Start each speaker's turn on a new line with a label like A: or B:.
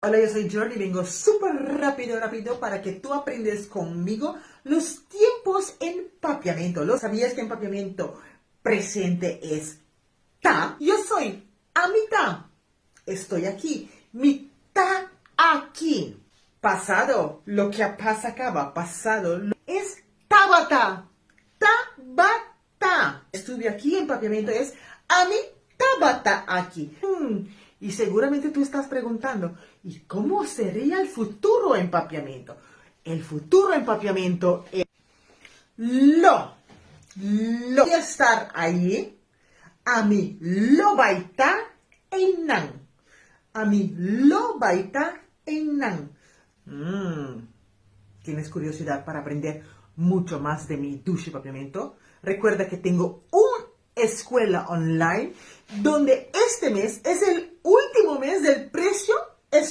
A: Hola, yo soy Jordi y vengo súper rápido para que tú aprendas conmigo los tiempos en empapiamiento. ¿Lo sabías que empapiamiento presente es ta? Yo soy a mitad. Estoy aquí. Mitad aquí. Pasado. Lo que pasa acaba. Pasado. Es tabata. Tabata. Estuve aquí. Empapiamiento es a mi tabata aquí. Y seguramente tú estás preguntando, ¿y cómo sería el futuro empapiamiento? El futuro empapiamiento es lo voy a estar ahí, a mí lo baita en nan. A mí lo baita en nan. ¿Tienes curiosidad para aprender mucho más de mi ducha y empapiamiento? Recuerda que tengo una escuela online donde este mes es el último mes del precio especial.